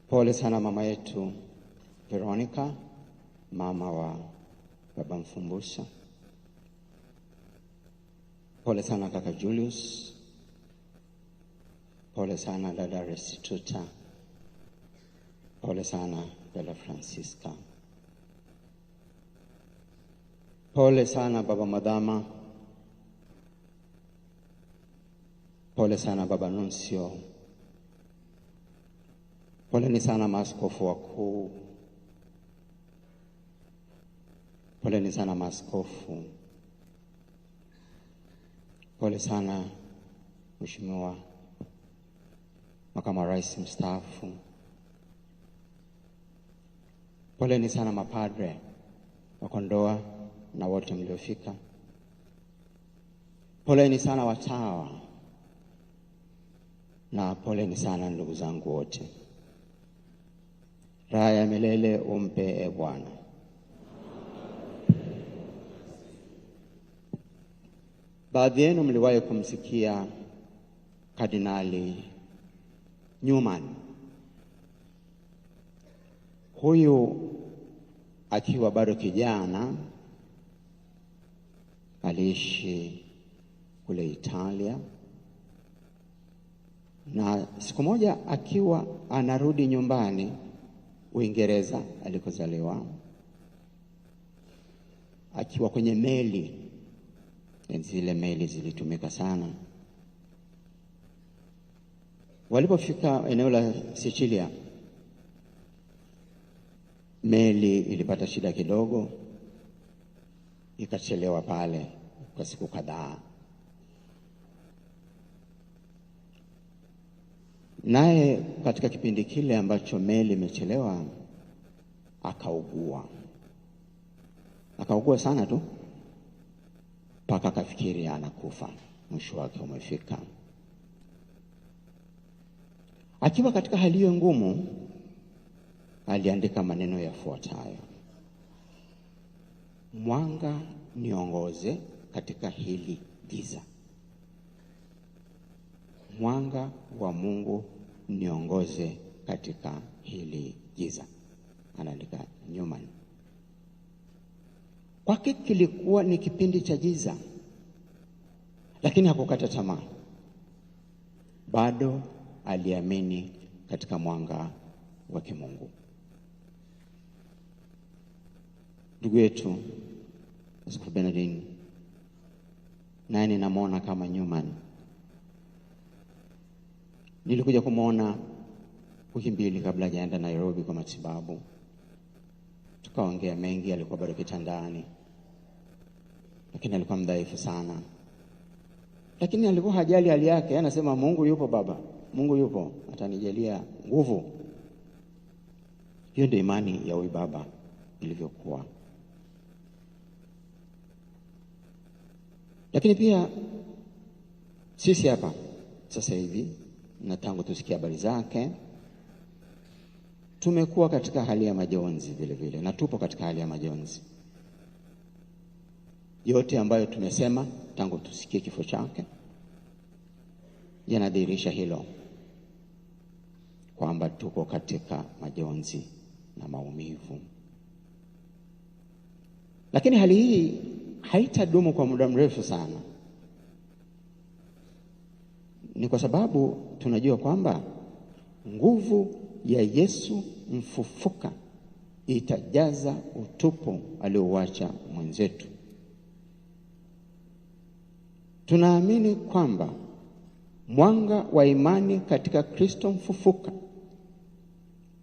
Pole sana mama yetu Veronica, mama wa baba Mfumbusa. Pole sana kaka Julius. Pole sana dada Restituta. Pole sana dada Francisca. Pole sana baba Madama. Pole sana baba Nuncio. Poleni sana maaskofu wakuu. Poleni sana maaskofu. Pole sana Mheshimiwa Makamu wa Rais mstaafu. Poleni sana mapadre wa Kondoa na wote mliofika. Poleni sana watawa. Na poleni sana ndugu zangu wote. Raha ya milele umpe Bwana. Baadhi yenu mliwahi kumsikia Kardinali Newman. Huyu akiwa bado kijana aliishi kule Italia, na siku moja akiwa anarudi nyumbani Uingereza alikozaliwa, akiwa kwenye meli, zile meli zilitumika sana. Walipofika eneo la Sicilia, meli ilipata shida kidogo, ikachelewa pale kwa siku kadhaa. Naye katika kipindi kile ambacho meli imechelewa akaugua. Akaugua sana tu mpaka akafikiri anakufa, mwisho wake umefika. Akiwa katika hali hiyo ngumu, aliandika maneno yafuatayo: mwanga niongoze katika hili giza. Mwanga wa Mungu niongoze katika hili giza. Anaandika Newman. Kwake kilikuwa ni kipindi cha giza, lakini hakukata tamaa. Bado aliamini katika mwanga wa kimungu. Ndugu yetu Askofu Bernardin, naye ninamwona kama Newman. Nilikuja kumwona wiki mbili kabla hajaenda Nairobi kwa matibabu. Tukaongea mengi. Alikuwa bado kitandani, lakini alikuwa mdhaifu sana, lakini alikuwa hajali hali yake. Anasema Mungu yupo baba, Mungu yupo, atanijalia nguvu. Hiyo ndio imani ya huyu baba ilivyokuwa. Lakini pia sisi hapa sasa hivi, na tangu tusikia habari zake, tumekuwa katika hali ya majonzi vile vile, na tupo katika hali ya majonzi. Yote ambayo tumesema tangu tusikie kifo chake yanadhihirisha hilo, kwamba tuko katika majonzi na maumivu. Lakini hali hii haitadumu kwa muda mrefu sana. Ni kwa sababu tunajua kwamba nguvu ya Yesu mfufuka itajaza utupu aliouacha mwenzetu. Tunaamini kwamba mwanga wa imani katika Kristo mfufuka,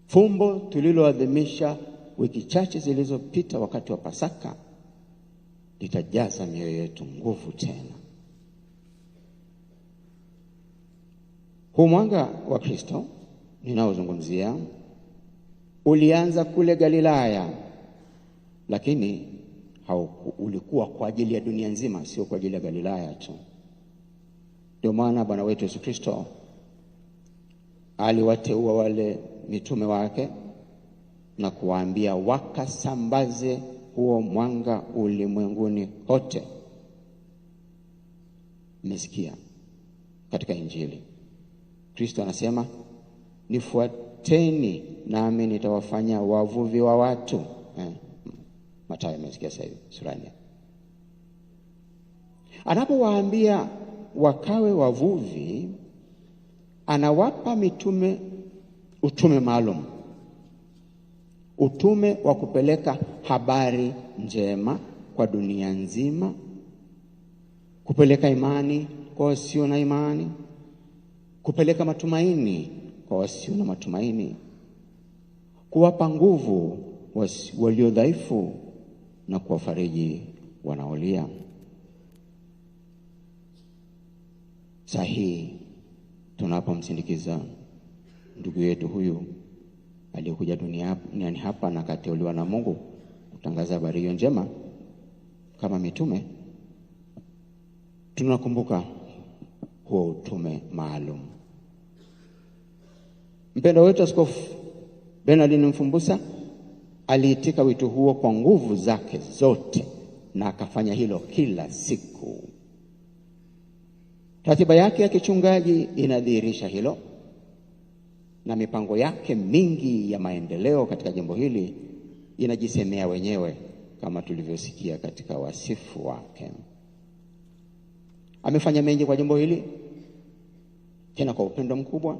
fumbo tuliloadhimisha wiki chache zilizopita wakati wa Pasaka, litajaza mioyo yetu nguvu tena. Huu mwanga wa Kristo ninaozungumzia ulianza kule Galilaya, lakini ulikuwa kwa ajili ya dunia nzima, sio kwa ajili ya Galilaya tu. Ndio maana Bwana wetu Yesu Kristo aliwateua wale mitume wake na kuwaambia wakasambaze huo mwanga ulimwenguni kote. Mmesikia katika Injili Kristo anasema, nifuateni nami nitawafanya wavuvi wa watu. Mathayo amesikia sasa hivi sura 4. Anapowaambia wakawe wavuvi, anawapa mitume utume maalum. Utume wa kupeleka habari njema kwa dunia nzima, kupeleka imani kwa wasio na imani, kupeleka matumaini kwa wasio na matumaini, kuwapa nguvu walio dhaifu na kuwafariji wanaolia. Sahihi tunapomsindikiza ndugu yetu huyu aliyekuja duniani hapa na kateuliwa na Mungu kutangaza habari hiyo njema kama mitume, tunakumbuka huo utume maalum. Mpendwa wetu Askofu Bernardin Mfumbusa aliitika wito huo kwa nguvu zake zote na akafanya hilo kila siku. Ratiba yake ya kichungaji inadhihirisha hilo, na mipango yake mingi ya maendeleo katika jambo hili inajisemea wenyewe kama tulivyosikia katika wasifu wake. Amefanya mengi kwa jambo hili, tena kwa upendo mkubwa.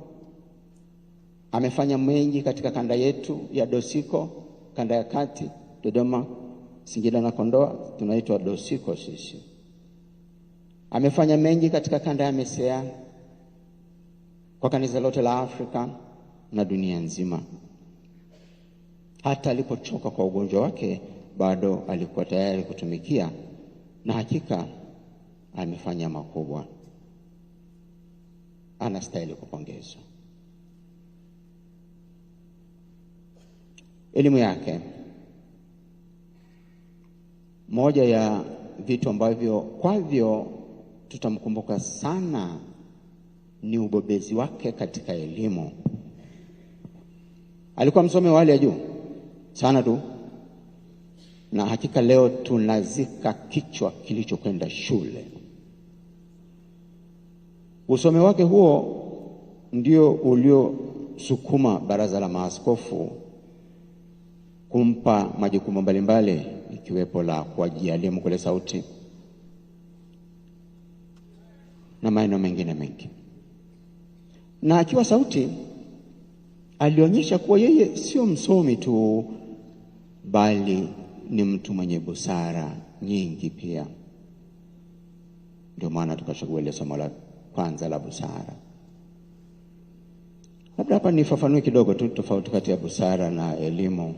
Amefanya mengi katika kanda yetu ya Dosiko, kanda ya kati, Dodoma, Singida na Kondoa, tunaitwa Dosiko sisi. Amefanya mengi katika kanda ya Mesea, kwa kanisa lote la Afrika na dunia nzima. Hata alipochoka kwa ugonjwa wake, bado alikuwa tayari kutumikia, na hakika amefanya makubwa. Anastahili kupongezwa. Elimu yake, moja ya vitu ambavyo kwavyo tutamkumbuka sana ni ubobezi wake katika elimu. Alikuwa msomi wa hali ya juu sana tu, na hakika leo tunazika kichwa kilichokwenda shule. Usomi wake huo ndio uliosukuma Baraza la Maaskofu kumpa majukumu mbalimbali, ikiwepo la kuajia elimu kule Sauti na maeneo mengine mengi. Na akiwa Sauti alionyesha kuwa yeye sio msomi tu, bali ni mtu mwenye busara nyingi pia. Ndio maana tukachagua ile somo la kwanza la busara. Labda hapa nifafanue kidogo tu tofauti kati ya busara na elimu.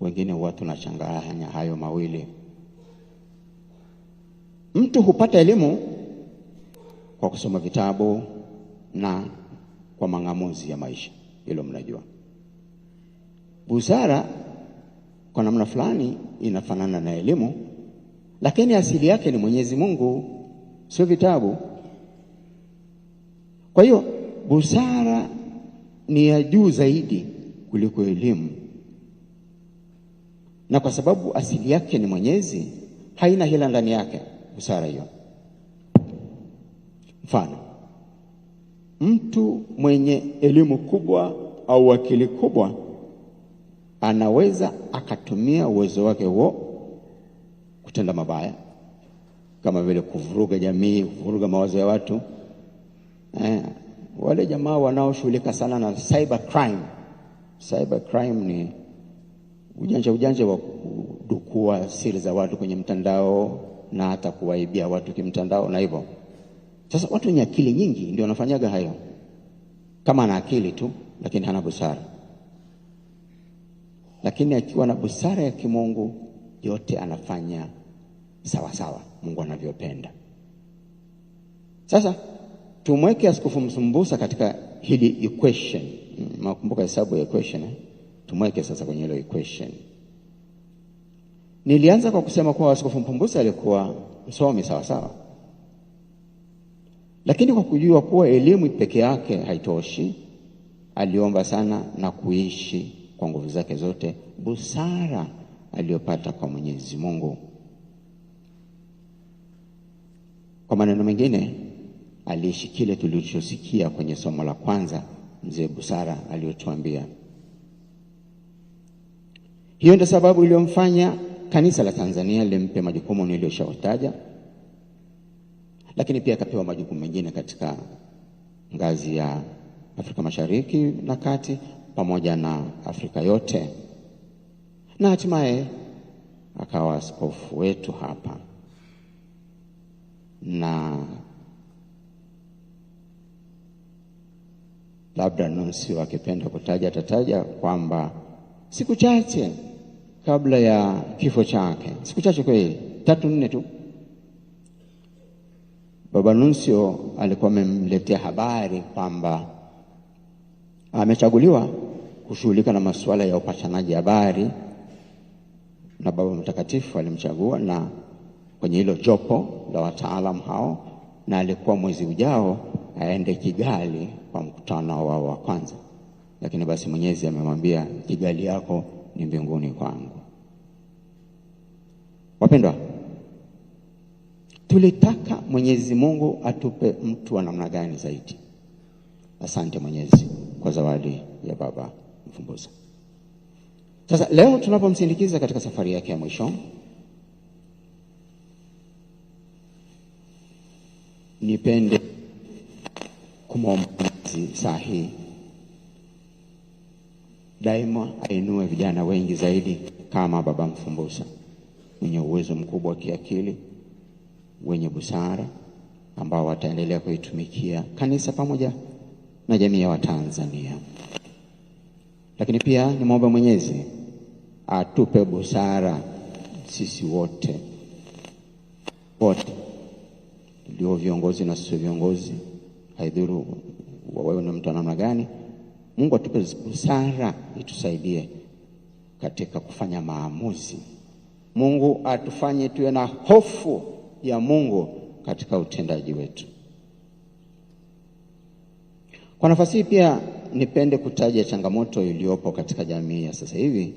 Wengine huwa tunachanganya hayo mawili. Mtu hupata elimu kwa kusoma vitabu na kwa mang'amuzi ya maisha, hilo mnajua. Busara kwa namna fulani inafanana na elimu, lakini asili yake ni Mwenyezi Mungu, sio vitabu. Kwa hiyo busara ni ya juu zaidi kuliko elimu, na kwa sababu asili yake ni Mwenyezi, haina hila ndani yake busara hiyo. Mfano, mtu mwenye elimu kubwa au akili kubwa anaweza akatumia uwezo wake huo kutenda mabaya, kama vile kuvuruga jamii, kuvuruga mawazo ya watu. Wale jamaa wanaoshughulika sana na cyber crime. Cyber crime ni ujanja wa kudukua siri za watu kwenye mtandao na hata kuwaibia watu kimtandao na hivyo. Sasa watu wenye akili nyingi ndio wanafanyaga hayo. Kama ana akili tu lakini hana busara. Lakini akiwa na busara ya kimungu, yote anafanya sawa sawa Mungu anavyopenda. Sasa tumweke Askofu Mfumbusa katika hili equation. Mnakumbuka hesabu ya equation Tumweke sasa kwenye hilo equation. Nilianza kwa kusema kuwa Askofu Mfumbusa alikuwa msomi sawa sawa. Lakini kwa kujua kuwa elimu peke yake haitoshi, aliomba sana na kuishi kwa nguvu zake zote busara aliyopata kwa Mwenyezi Mungu. Kwa maneno mengine, aliishi kile tulichosikia kwenye somo la kwanza mzee busara aliyotuambia. Hiyo ndio sababu iliyomfanya kanisa la Tanzania limpe majukumu niliyoshawataja, lakini pia akapewa majukumu mengine katika ngazi ya Afrika Mashariki na Kati pamoja na Afrika yote, na hatimaye akawa askofu wetu hapa. Na labda nunsi akipenda kutaja atataja kwamba siku chache kabla ya kifo chake, siku chache kweli, 3-4 tu, Baba Nuncio alikuwa amemletea habari kwamba amechaguliwa kushughulika na masuala ya upashanaji habari, na Baba Mtakatifu alimchagua na kwenye hilo jopo la wataalamu hao, na alikuwa mwezi ujao aende Kigali kwa mkutano wao wa kwanza. Lakini basi Mwenyezi amemwambia, Kigali yako ni mbinguni kwangu. Wapendwa, tulitaka Mwenyezi Mungu atupe mtu wa namna gani zaidi? Asante Mwenyezi kwa zawadi ya Baba Mfumbuza. Sasa leo tunapomsindikiza katika safari yake ya mwisho, nipende kumwomba sahihi daima ainue vijana wengi zaidi kama Baba Mfumbuza, mwenye uwezo mkubwa wa kiakili, wenye busara, ambao wataendelea kuitumikia kanisa pamoja na jamii ya Watanzania. Lakini pia nimwombe Mwenyezi atupe busara sisi wote ndio viongozi na sisi viongozi, haidhuru wewe ni mtu namna gani. Mungu atupe busara itusaidie katika kufanya maamuzi. Mungu atufanye tuwe na hofu ya Mungu katika utendaji wetu. Kwa nafasi hii pia nipende kutaja changamoto iliyopo katika jamii ya sasa hivi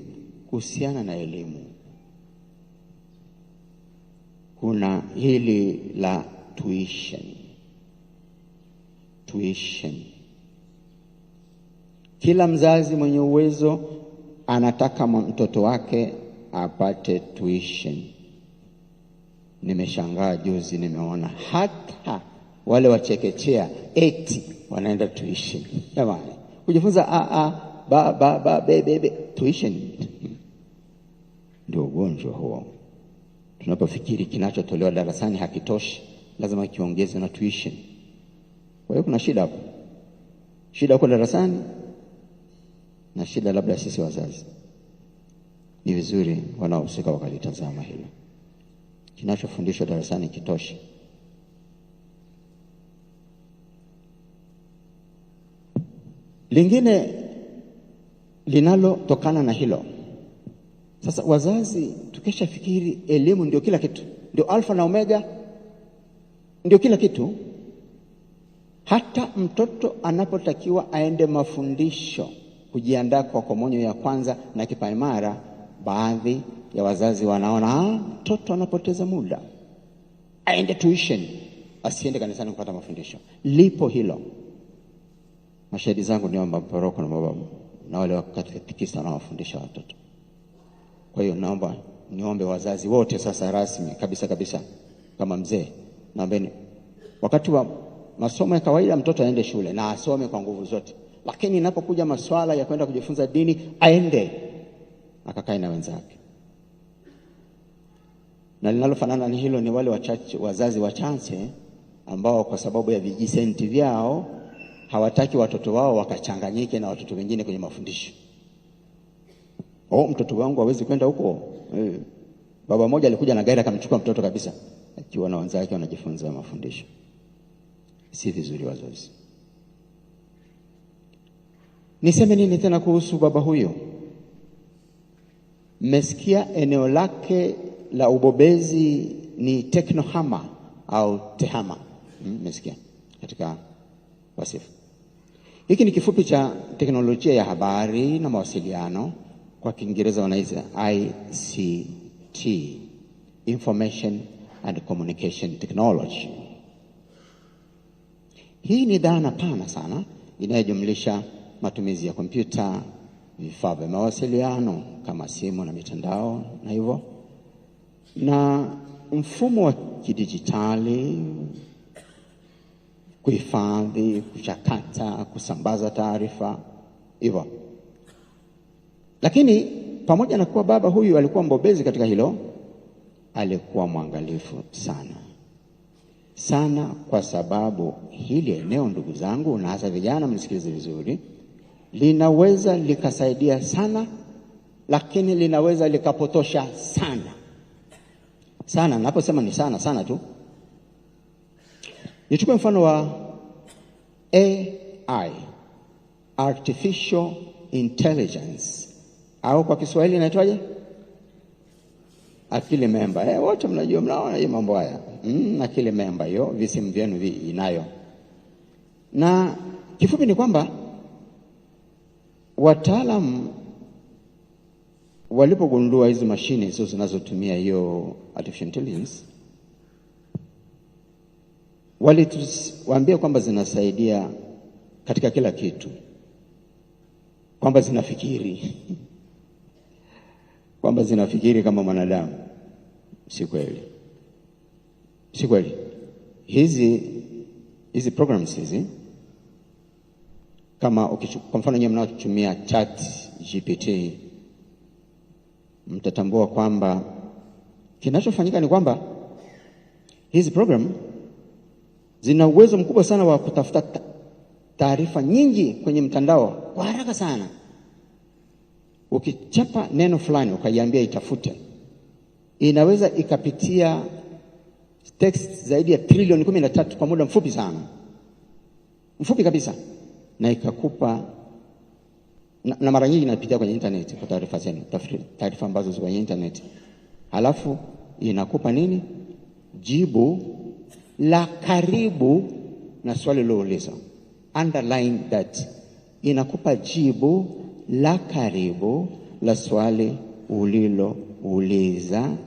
kuhusiana na elimu. Kuna hili la tuition. Kila mzazi mwenye uwezo anataka mtoto wake apate tuition. Nimeshangaa juzi nimeona hata wale wachekechea eti wanaenda tuition. Jamani, kujifunza tuition ndio ugonjwa huo. Tunapofikiri kinachotolewa darasani hakitoshi, lazima kiongeze na tuition. Kwa hiyo kuna shida hapo. Shida kwa darasani na shida labda sisi wazazi. Ni vizuri wanaohusika wakalitazama hilo. Kinachofundishwa darasani kitoshi. Lingine linalotokana na hilo, sasa wazazi tukisha fikiri elimu ndio kila kitu, ndio alfa na omega, ndio kila kitu, hata mtoto anapotakiwa aende mafundisho kujiandaa kwa komunyo ya kwanza na kipaimara, baadhi ya wazazi wanaona mtoto anapoteza muda, aende tuition, asiende kanisani kupata mafundisho. Lipo hilo. Mashahidi zangu ni kwamba paroko na mababu na wale wakatekista na wafundisha watoto. Kwa hiyo naomba niombe wazazi wote sasa rasmi kabisa kama mzee, naombeni wakati wa masomo ya kawaida mtoto aende shule na asome kwa nguvu zote, lakini inapokuja masuala ya kwenda kujifunza dini aende akakae na wenzake. Na linalofanana ni hilo ni wale wazazi wachache ambao kwa sababu ya vijisenti vyao hawataki watoto wao wakachanganyike na watoto wengine kwenye mafundisho. Mtoto wangu hawezi kwenda huko. Baba mmoja alikuja na gari akamchukua mtoto kabisa, akiwa na wenzake wanajifunza mafundisho. Si vizuri wazazi. Niseme nini tena kuhusu baba huyo? Mmesikia eneo lake la ubobezi ni teknohama au tehama. Mmesikia katika wasifu. Hiki ni kifupi cha teknolojia ya habari na mawasiliano, kwa Kiingereza wanaita ICT, Information and Communication Technology. Hii ni dhana pana sana inayojumlisha matumizi ya kompyuta, vifaa vya mawasiliano kama simu na mitandao na hivyo, na mfumo wa kidijitali, kuhifadhi, kuchakata, kusambaza taarifa hivyo. Lakini pamoja na kuwa baba huyu alikuwa mbobezi katika hilo, alikuwa mwangalifu sana, kwa sababu hili eneo, ndugu zangu, na hasa vijana mnisikilize vizuri, linaweza likasaidia sana, lakini linaweza likapotosha sana. Naposema ni sana tu, nichukue mfano wa AI, artificial intelligence, au kwa Kiswahili inaitwaje? Akili memba. Wote mnajua, mnaona hiyo mambo haya. Akili memba hiyo, visimu vyenu inayo. Na kifupi ni kwamba wataalamu walipogundua hizo mashine hizo zinazotumia hiyo artificial intelligence, walituambia kwamba zinasaidia katika kila kitu, kwamba zinafikiri kwamba zinafikiri kama mwanadamu. Si kweli. Hizi programs hizi, kama kwa mfano nyinyi mnaotumia ChatGPT, mtatambua kwamba kinachofanyika ni kwamba hizi program zina uwezo mkubwa sana wa kutafuta taarifa nyingi kwenye mtandao kwa haraka sana. Ukichapa neno fulani ukaiambia itafute, inaweza ikapitia text zaidi ya trilioni 13 kwa muda mfupi kabisa, na ikakupa na mara nyingi inapitia kwenye internet kwa taarifa zenu, taarifa ambazo ziko kwenye internet. Halafu inakupa nini? Jibu la karibu na swali lilouliza. Underline that. Inakupa jibu la karibu la swali ulilouliza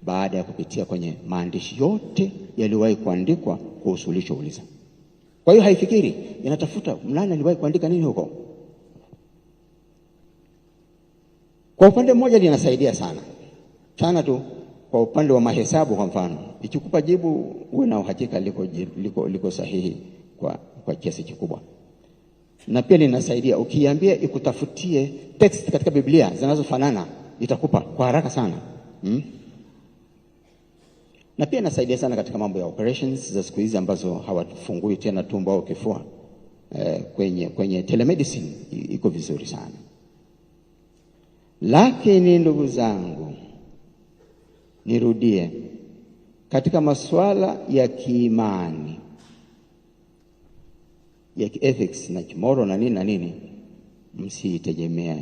baada ya kupitia kwenye maandishi yote yaliyowahi kuandikwa kuhusu ulichouliza. Kwa hiyo haifikiri, inatafuta mlani aliwahi kuandika nini huko. Kwa upande mmoja linasaidia sana tu. Kwa upande wa mahesabu, kwa mfano, ikikupa jibu uwe na uhakika liko sahihi kwa kiasi kikubwa. Na pia linasaidia ukiambia ikutafutie text katika Biblia zinazofanana, itakupa kwa haraka sana. Na pia inasaidia sana katika mambo ya operations za siku hizi ambazo hawafungui tena tumbo au kifua. Kwenye telemedicine iko vizuri sana. Lakini ndugu zangu, nirudie, katika masuala ya kiimani, ya ethics na moral na nini, msiitegemea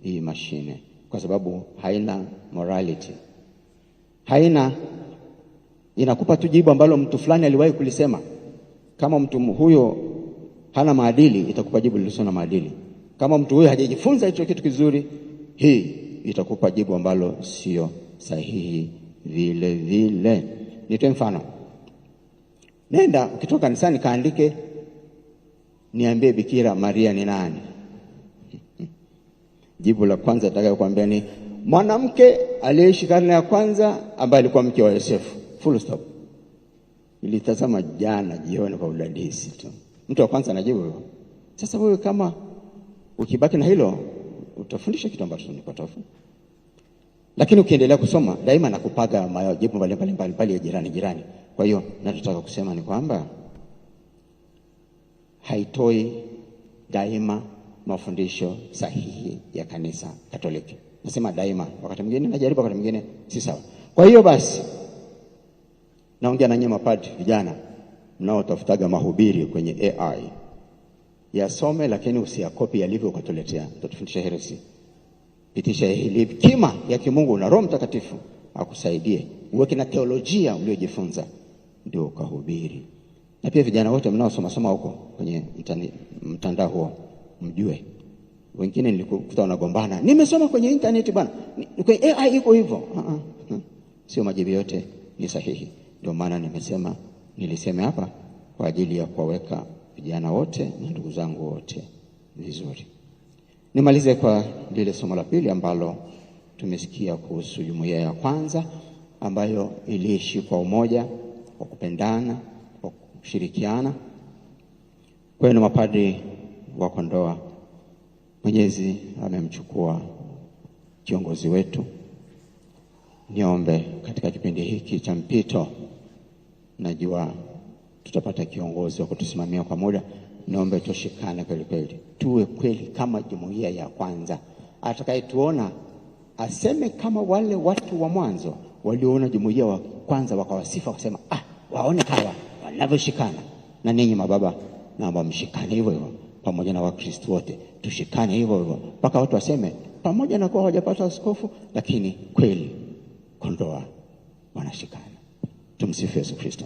hii mashine, kwa sababu haina morality. Inakupa tu jibu ambalo mtu fulani aliwahi kulisema. Kama mtu huyo hana maadili, itakupa jibu lisilo na maadili. Kama mtu huyo hajajifunza hicho kitu kizuri, hii itakupa jibu ambalo sio sahihi vile. Nitoe mfano. Nenda ukitoka kanisani kaandike, niambie Bikira Maria ni nani? Jibu la kwanza atakayokuambia ni mwanamke aliyeishi karne ya kwanza ambaye alikuwa mke wa Yosefu. Full stop. Nilitazama jana jioni kwa udadisi tu. Mtu wa kwanza anajibu hivyo. Sasa wewe kama ukibaki na hilo, utafundisha kitu ambacho ni potofu. Lakini ukiendelea kusoma, daima nakupaga majibu mbalimbali ya jirani. Kwa hiyo nataka kusema ni kwamba haitoi daima mafundisho sahihi ya kanisa Katoliki. Nasema daima, wakati mwingine najaribu, wakati mwingine si sawa. Kwa hiyo basi, naongea na nyinyi mapadri vijana mnaotafutaga mahubiri kwenye AI. Yasome, lakini usiyakopi yalivyo ukatuletea. Tutafundisha heresi. Pitisha hekima ya kimungu na Roho Mtakatifu akusaidie. Uweke na teolojia uliojifunza, ndio ukahubiri. Na pia vijana wote mnaosoma huko kwenye mtandao huo, mjue wengine nilikuta wanagombana, nimesoma kwenye internet bwana, kwenye AI iko hivyo. Sio majibu yote ni sahihi. Ndio maana nilisema hapa kwa ajili ya kuwaweka vijana wote na ndugu zangu wote vizuri. Nimalize kwa lile somo la pili ambalo tumesikia kuhusu jumuiya ya kwanza ambayo iliishi kwa umoja, kwa kupendana, kwa kushirikiana. Kwenu mapadri wa Kondoa, Mwenyezi amemchukua kiongozi wetu. Niombe katika kipindi hiki cha mpito, najua tutapata kiongozi wa kutusimamia kwa muda. Niombe tushikane kweli kweli, tuwe kweli kama jumuiya ya kwanza. Atakayetuona aseme kama wale watu wa mwanzo walioona jumuiya wa kwanza wakawasifa, wakasema waone hawa wanavyoshikana. Na ninyi mababa, naomba mshikane hivyo hivyo pamoja na Wakristo wote, tushikane hivyo hivyo mpaka watu waseme, pamoja na kuwa hawajapata askofu, lakini kweli Kondoa wanashikana. Tumsifu Yesu Kristo.